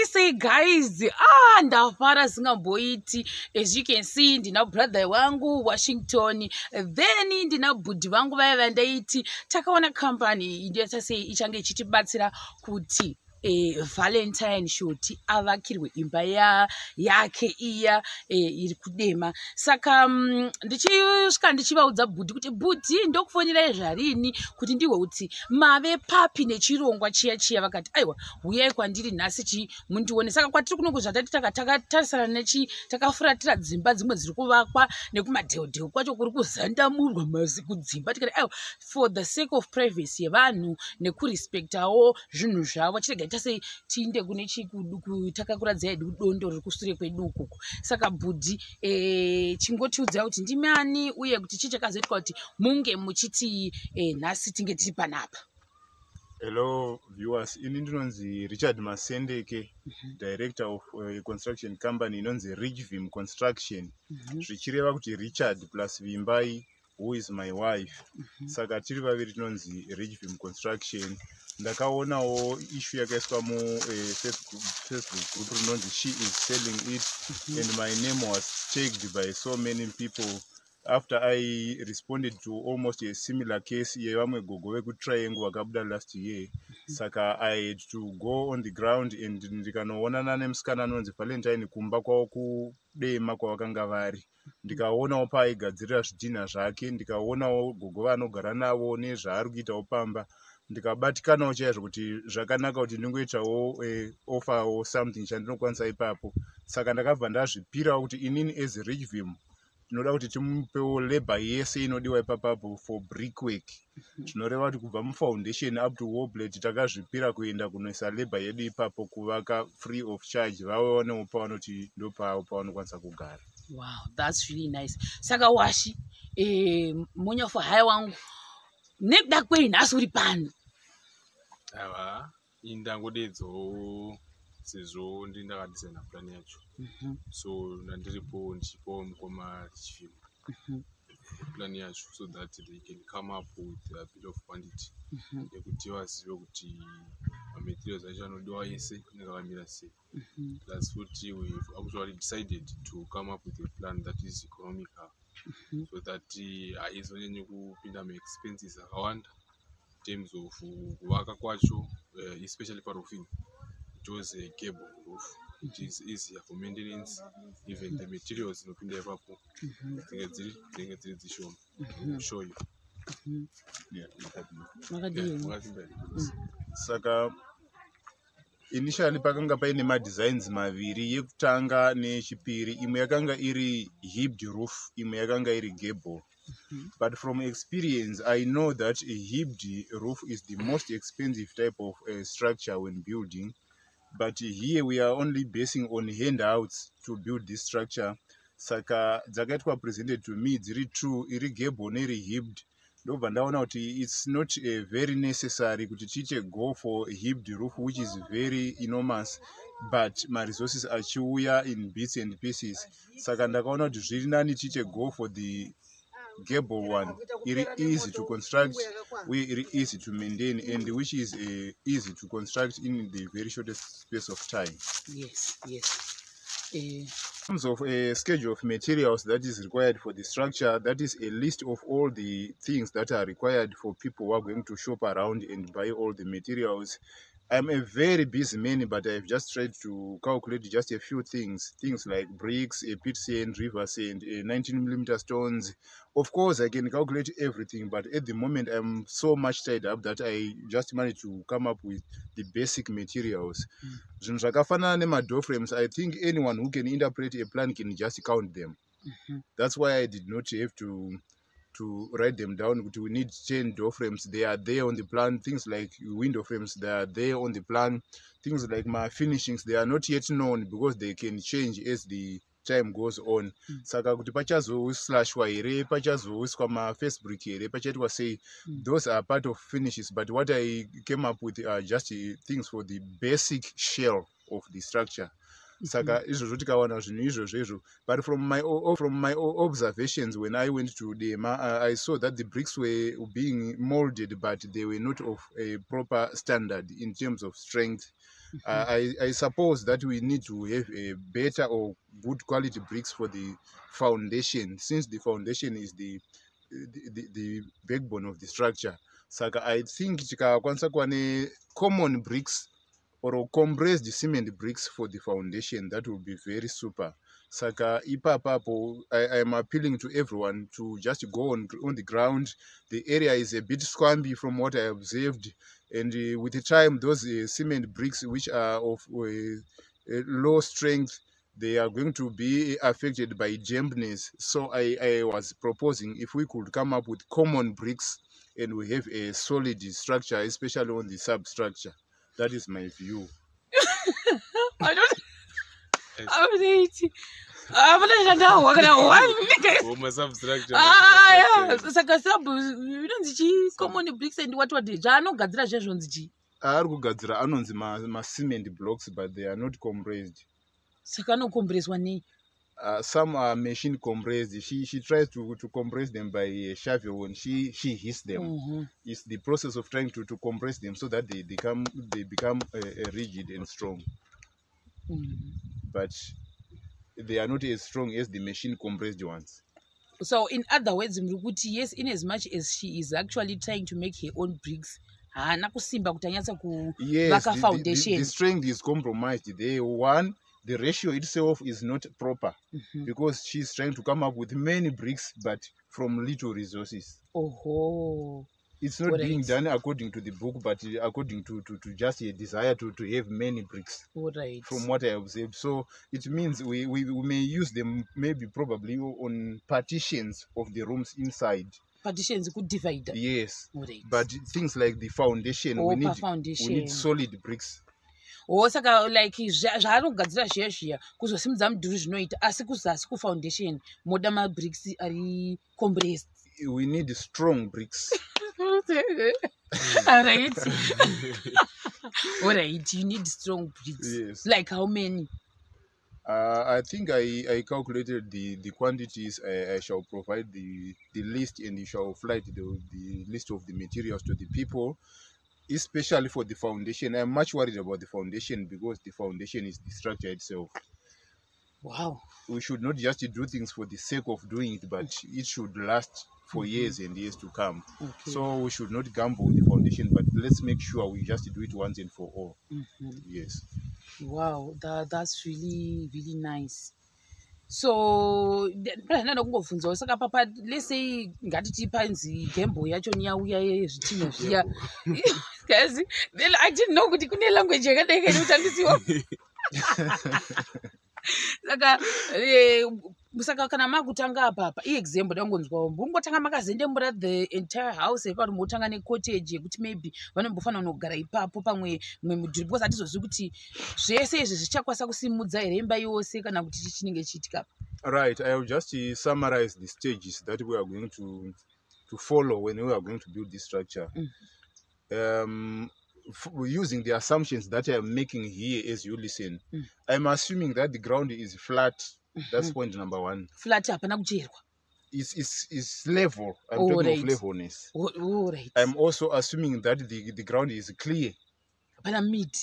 Say guys, ndafara singamboiti. As you can see, ndina brother wangu Washington, then ndina budhi vangu vaya vandaiti takaona company ndiyata sei ichange ichitibatsira kuti Valentine shoti avakirwe imba yake iya iri kudema. Saka ndichisvika ndichivaudza budhi kuti budhi ndokufonirai zvarini kuti ndiwe kuti mave papi nechirongwa chiya vakati aiwa uyai kwandiri nhasi mundione. Saka kwatiri kuno kuzvatati takatarisana nechi takafuratira dzimba dzimwe dziri kuvakwa nekumadhehodheho kwacho kuri kuzandamurwa mazi kudzimba tikati aiwa for the sake of privacy yevanhu nekurespectawo zvinhu zvavo chirega sei tiinde kune takakuradza hedu dondo riri kusure kwedu ukuku. Saka budhi chingotiudza kuti ndimi ani uye kuti chii chakazoitwa kuti munge muchiti nhasi tinge tiri panapa. Hello viewers, ini ndinonzi Richard Masendeke, director of a construction company inonzi Richvim construction. Zvichireva kuti Richard plus Vimbai, who is my wife. Saka tiri vaviri tinonzi Richvim construction. Ndakaonawo issue yakaiswa mu Facebook group rinonzi she is selling it, and my name was checked by so many people. After I responded to almost a similar case yevamwe gogo vekutriangle vakabuda last year, saka I had to go on the ground and ndikanoonana nemusikana anonzi Valentine kumba kwavo kudema kwavakanga vari. Ndikaonawo paaigadzirira zvidhina zvake, ndikaonawo gogo vanogara navo nezvaari kuitawo pamba. Ndikabatikanawo chaizvo kuti zvakanaka kuti ndingoitawo offer something chandinokwanisa ipapo. Saka ndakabva ndazvipirawo kuti inini as Richvim tinoda kuti timupewo labor yese inodiwa ipapapo for brickwork. Tinoreva kuti kubva mufoundation up to wall plate takazvipira kuenda kunoisa labor yedu ipapo kuvaka free of charge. Vaonewo pavanoti ndopavo pavanokwanisa kugara. Wow, that's really nice. Saka Washi, munyofa hai wangu nekuda kwei nhasi uri pano. Aiwa, indangodedzo sezvo ndindakadhisaina plan yacho. So ndandiripo ndichipawo mukoma Richvim plan yacho so that they can come up with a bit of quantity yekuti vazive kuti materials acho anodiwa ese nezvakamira sei. That's what we've actually decided to come up with a plan that is economical, so that haizonyanyi kupinda maexpenses akawanda in terms of kuvaka kwacho, especially for roofing. It was a cable roof, which is easier for maintenance. Even the materials inopinda ipapo dzinenge dziri dzishoma. I will show you. Saka initially pakanga paine madesigns maviri, yekutanga nechipiri. Imwe yakanga iri hipped roof, imwe yakanga iri gable. But from experience, I know that a hipped roof is the most expensive type of structure when building. But here we are only basing on handouts to build this structure. Saka dzakaitwa presented to me dziri true, iri gable neri hipped. Ndobva ndaona kuti it's not very necessary kuti tiche go for a hipped roof which is very enormous, but my resources achiuya in bits and pieces. Saka ndakaona kuti zviri nani tiche go for the gable one. It is easy to construct, it is easy to maintain, and which is easy to construct in the very shortest space of time. Yes. In terms of a schedule of materials that is required for the structure, that is a list of all the things that are required for people who are going to shop around and buy all the materials. I'm a very busy man, but I've just tried to calculate just a few things like bricks, a pit sand, river sand, 19mm stones. Of course, I can calculate everything, but at the moment, I'm so much tied up that I just managed to come up with the basic materials. Door frames, I think anyone who can interpret a plan can just count them. That's why I did not have to write them down. We need 10 door frames, they are there on the plan. Things like window frames, they are there on the plan. Things like my finishings, they are not yet known because they can change as the time goes on. Saka kuti pachazoslashwa here, pachazoiswa ma-first brick here, pachaitwa say those are part of finishes, but what I came up with are just things for the basic shell of the structure. Saka izvozvo tikawana zvinhu izvozvo. But from my observations when I went to Dema, I saw that the bricks were being molded, but they were not of a proper standard in terms of strength. I suppose that we need to have a better or good quality bricks for the foundation, since the foundation is the backbone of the structure. Saka I think tikakwanisa kuva common bricks or compressed cement bricks for the foundation, that would be very super. Saka ipapapo, I am appealing to everyone to just go on the ground. The area is a bit swampy from what I observed, and with the time those cement bricks which are of low strength, they are going to be affected by dampness. So I was proposing if we could come up with common bricks and we have a solid structure, especially on the substructure. That is my view. I don't. Yes. I'm Substructure. Saka sub inonzi common bricks and what zvaanogadzira zvezvonzi chii? Ari kugadzira anonzi cement blocks, but they are not compressed. Saka anokompreswa nei? Some are machine compressed. She tries to compress them by a shovel when she hits them. It's the process of trying to compress them so that they become rigid and strong. But they are not as strong as the machine compressed ones. So in other words, Mrukuti, yes, in as much as she is actually trying to make her own bricks, yes, the strength is compromised there. One, the ratio itself is not proper because she's trying to come up with many bricks but from little resources. It's not being done according to the book, but according to just a desire to have many bricks. From what I observed. So it means we may use them maybe probably on partitions of the rooms inside. Partitions could divide. Yes. But things like the foundation, we need solid bricks. Saka like zvaanogadzira zviya zviya kuzosimudza mudhuri zvinoita asi kuzasi kufoundation moda mabricks ari compressed. We need strong bricks. Alright. Alright, you need strong bricks. Yes. Like how many? I think I calculated the quantities. I shall provide the list, and you shall flight the list of the materials to the people, especially for the foundation. I'm much worried about the foundation because the foundation is the structure itself. Wow. We should not just do things for the sake of doing it, but it should last for years and years to come. So we should not gamble with the foundation, but let's make sure we just do it once and for all. Yes. Wow, that's really, really nice. So saka papa, let's say ngatiti panzi gembo yacho nyauya yezvitinho zviya. Guys, I didn't know kuti kune language yakadai inotangisiwa. Saka kana makutanga apa example dangonzwa mbongotanga makazendemura the entire house epari motanga necottage yekuti maybe vanombofanira kunogara ipapo pamwe mudhuri because hatizozivi kuti zvese izvi zvichakwanisa kusimudza here imba yose kana kuti chinenge chiitika. Right, I will just summarize the stages that we are going to follow when we are going to build this structure. Using the assumptions that I am making here as you listen, I'm assuming that the ground is flat. That's point number one. Flat hapana kucherwa. It's level. I'm talking of levelness. I'm also assuming that the ground is clear.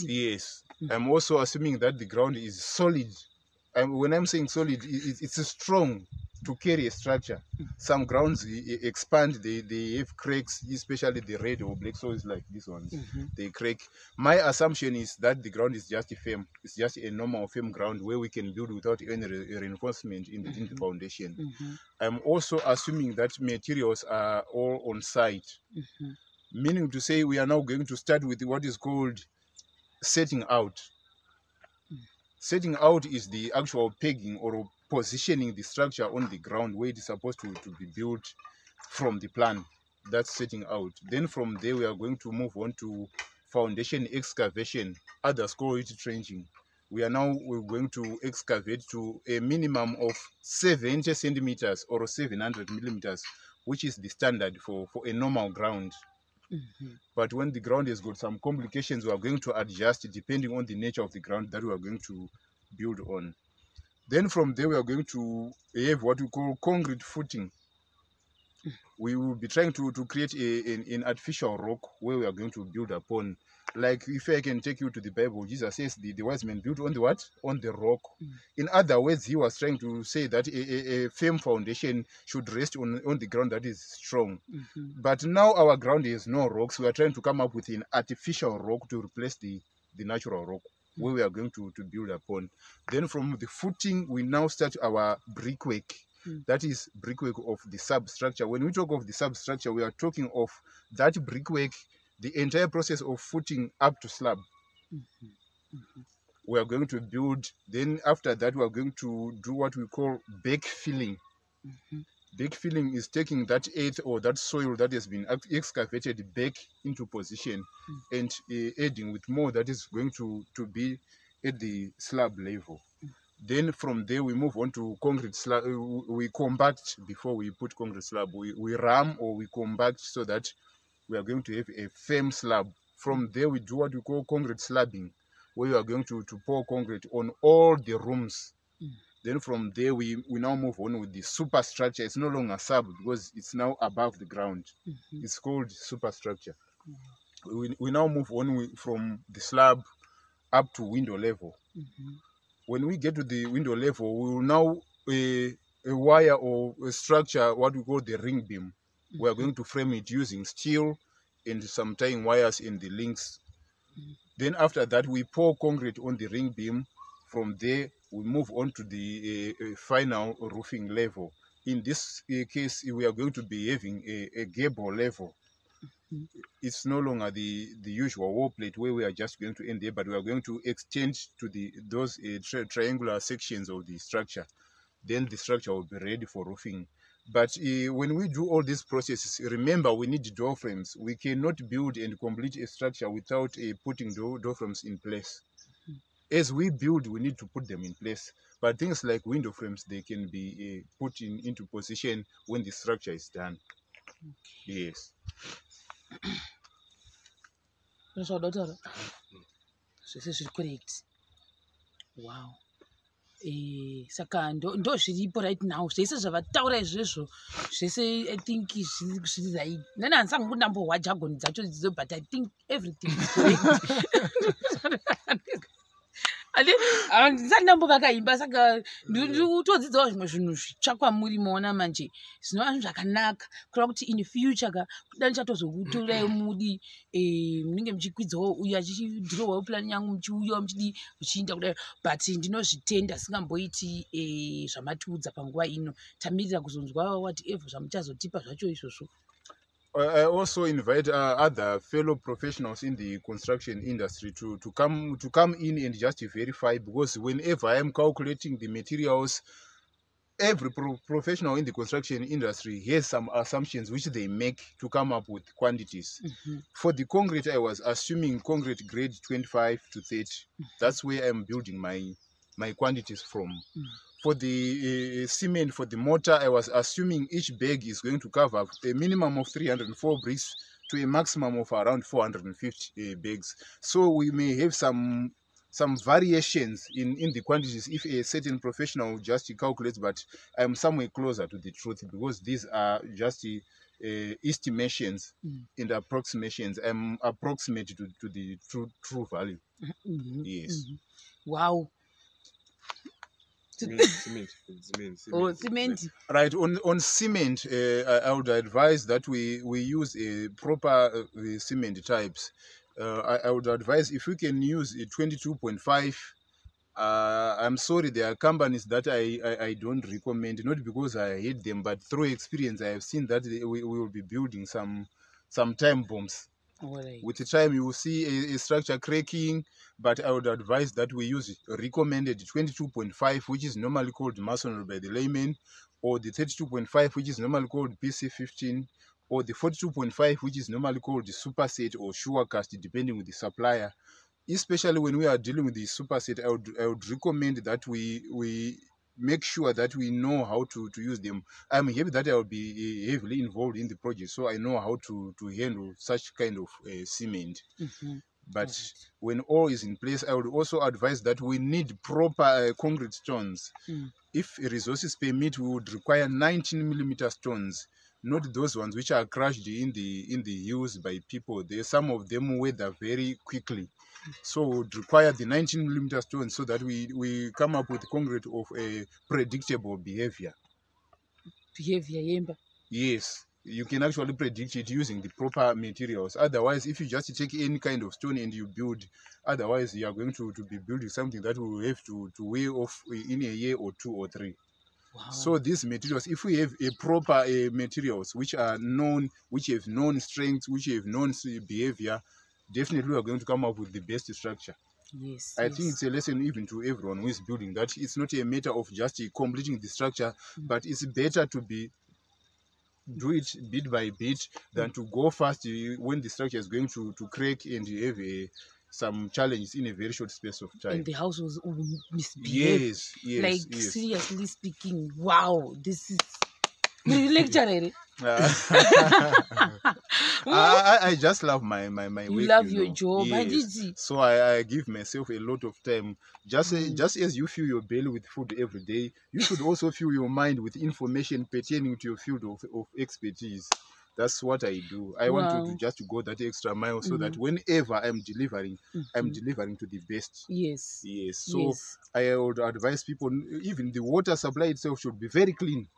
Yes. I'm also assuming that the ground is solid. When I'm saying solid, it's strong to carry a structure. Some grounds expand, they have cracks, especially the red or black soils like this one. They crack. My assumption is that the ground is just firm. It's just a normal firm ground where we can build without any reinforcement in the foundation. I'm also assuming that materials are all on site. Meaning to say we are now going to start with what is called setting out. Setting out is the actual pegging or positioning the structure on the ground where it is supposed to be built from the plan. That's setting out. Then from there we are going to move on to foundation excavation. Others call it trenching. We're going to excavate to a minimum of 70 centimeters or 700 millimeters, which is the standard for a normal ground. But when the ground has got some complications, we are going to adjust depending on the nature of the ground that we are going to build on. Then from there, we are going to have what we call concrete footing. We will be trying to create an artificial rock where we are going to build upon. Like if I can take you to the Bible, Jesus says the wise men built on the what? On the rock. In other words, he was trying to say that a firm foundation should rest on the ground that is strong. But now our ground is no rocks. We are trying to come up with an artificial rock to replace the natural rock where we are going to build upon. Then from the footing, we now start our brickwork. That is brickwork of the substructure. When we talk of the substructure, we are talking of that brickwork, the entire process of footing up to slab. We are going to build. Then after that, we are going to do what we call backfilling. Backfilling is taking that earth or that soil that has been excavated back into position and adding with more that is going to be at the slab level. Then from there we move on to concrete slab. We compact before we put concrete slab. We ram or we compact so that we are going to have a firm slab. From there we do what we call concrete slabbing, where we are going to pour concrete on all the rooms. Then from there we now move on with the superstructure. It's no longer sub because it's now above the ground. It's called superstructure. We now move on from the slab up to window level. When we get to the window level, we will now a wire or a structure, what we call the ring beam. We are going to frame it using steel and some tying wires in the links. Then after that, we pour concrete on the ring beam. From there, we move on to the final roofing level. In this case, we are going to be having a gable level. It's no longer the usual wall plate where we are just going to end there, but we are going to extend to those triangular sections of the structure. Then the structure will be ready for roofing. But when we do all these processes, remember we need door frames. We cannot build and complete a structure without putting door frames in place. As we build, we need to put them in place. But things like window frames, they can be put into position when the structure is done. Yes. So, doctor, this is correct. Wow. Saka ndo zviripo right now zvese zvavataura izvezvo zvese I think zviri right. Nani handisangu kundambohwa jargon dzacho dzidzo, but I think everything is correct. Ndisati ndambovakaimba saka ndikutodzidzawo zvimwe zvinhu zvitsva kwamuri moona manje zvinova zvinhu zvakanaka kureva kuti in the future ka kuda ndichatozokutorai muri munenge muchikwidzawo uyo achichidirowawo plan yangu muchiuyawo muchidi muchiinda kudai, but ndinozvitenda singamboiti zvamatiudza panguva ino. Tamirira kuzonzwa whatever zvamuchazotipa zvacho izvozvo. I also invite other fellow professionals in the construction industry to come in and just verify, because whenever I am calculating the materials, every professional in the construction industry has some assumptions which they make to come up with quantities. For the concrete, I was assuming concrete grade 25 to 30. That's where I'm building my quantities from. For the cement, for the mortar, I was assuming each bag is going to cover a minimum of 304 bricks to a maximum of around 450 bags. So we may have some variations in the quantities if a certain professional just calculates, but I'm somewhere closer to the truth because these are just estimations and approximations. I'm approximate to the true value. Yes. Wow. Cement. Oh, cement. Right, on cement, I would advise that we use a proper cement types. I would advise if we can use a 22.5. I'm sorry, there are companies that I don't recommend, not because I hate them, but through experience I have seen that we will be building some time bombs. Right. With the time you will see a structure cracking, but I would advise that we use recommended 22.5, which is normally called masonry by the layman, or the 32.5, which is normally called PC15, or the 42.5, which is normally called the superset or surecast, depending with the supplier. Especially when we are dealing with the superset, I would recommend that we make sure that we know how to use them. I'm happy that I will be heavily involved in the project, so I know how to handle such kind of cement. But when all is in place, I would also advise that we need proper concrete stones. If resources permit, we would require 19mm stones. not those ones which are crushed in the hills by people. Some of them weather very quickly, so would require the 19mm stones so that we come up with concrete of a predictable behavior. Yes, you can actually predict it using the proper materials. Otherwise, if you just take any kind of stone and you build, otherwise you are going to be building something that will have to weigh off in a year or 2 or 3. Wow. So these materials, if we have a proper materials which are known, which have known strength, which have known behavior, definitely we are going to come up with the best structure. Yes, I think it's a lesson even to everyone who is building, that it's not a matter of just completing the structure, but it's better to do it bit by bit than to go fast when the structure is going to crack and you have some challenges in a very short space of time. And the house was misbehaved. Yes, like, yes. Seriously speaking, wow, this is lecture. I just love my You work, love your job. Yes. So I give myself a lot of time. Just as you fill your belly with food every day, you should also fill your mind with information pertaining to your field of expertise. That's what I do. I want to just go that extra mile so that whenever I'm delivering, I'm delivering to the best. Yes. Yes. So I would advise people, even the water supply itself should be very clean.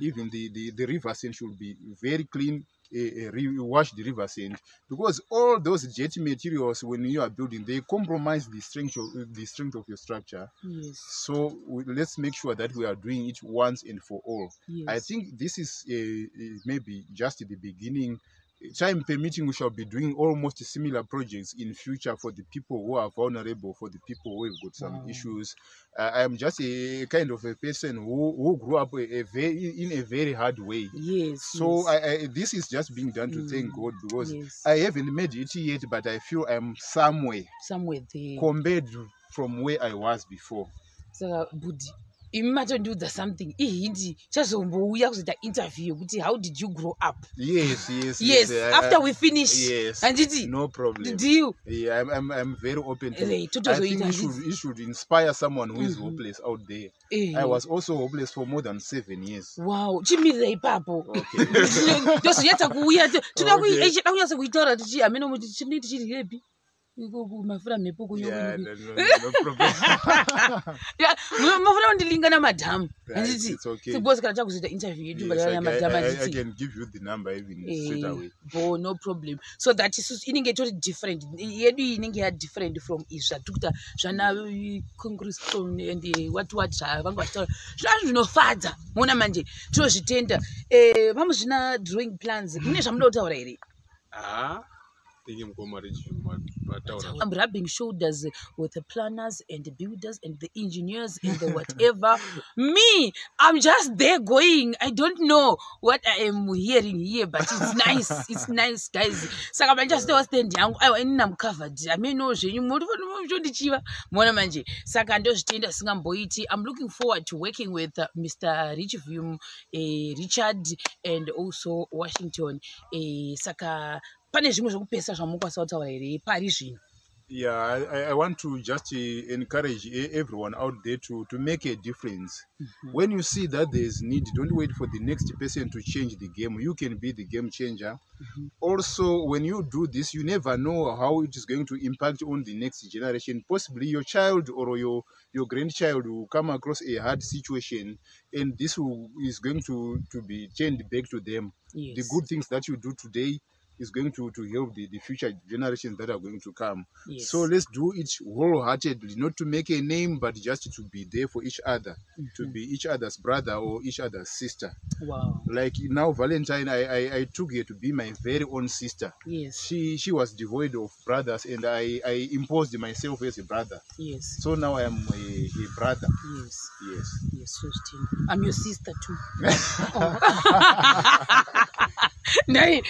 Even the river sand should be very clean. Wash the river sand, because all those jet materials, when you are building, they compromise the strength of your structure. Yes. So let's make sure that we are doing it once and for all. Yes. I think this is maybe just the beginning. Time permitting, we shall be doing almost similar projects in future for the people who are vulnerable, for the people who have got some issues. I'm just a kind of a person who grew up in a very hard way. Yes. So this is just being done to thank God, because I haven't made it yet, but I feel I'm somewhere there compared from where I was before. So, Budi, imagine do the something. Just interview. How did you grow up? Yes. After we finish. Yes. And no problem. Do you? Yeah, I'm very open to it. I think it should inspire someone who is hopeless out there. I was also hopeless for more than 7 years. Wow. Jimmy Papo. Okay. No problem. Madam. It's okay. Yes, I can give you the number even straight away. Oh, no problem. So that is different. Different from Isha. And what no father. Mona manje. Drawing plans. I'm rubbing shoulders with the planners and the builders and the engineers and the whatever. Me, I'm just there going. I don't know what I am hearing here, but it's nice. It's nice, guys. So I'm just standing. I'm covered. I mean, no, I'm looking forward to working with Mr. Richvim, Richard, and also Washington. Yeah, I want to just encourage everyone out there to make a difference. When you see that there is need, don't wait for the next person to change the game. You can be the game changer. Also, when you do this, you never know how it is going to impact on the next generation. Possibly your child or your grandchild will come across a hard situation, and this is going to be turned back to them. Yes. The good things that you do today is going to help the future generations that are going to come. Yes. So let's do it wholeheartedly, not to make a name, but just to be there for each other, to be each other's brother or each other's sister. Wow. Like now, Valentine, I took her to be my very own sister. Yes. She was devoid of brothers, and I imposed myself as a brother. Yes. So now I am a brother. Yes. Yes. Yes, so I'm your sister too. Nay.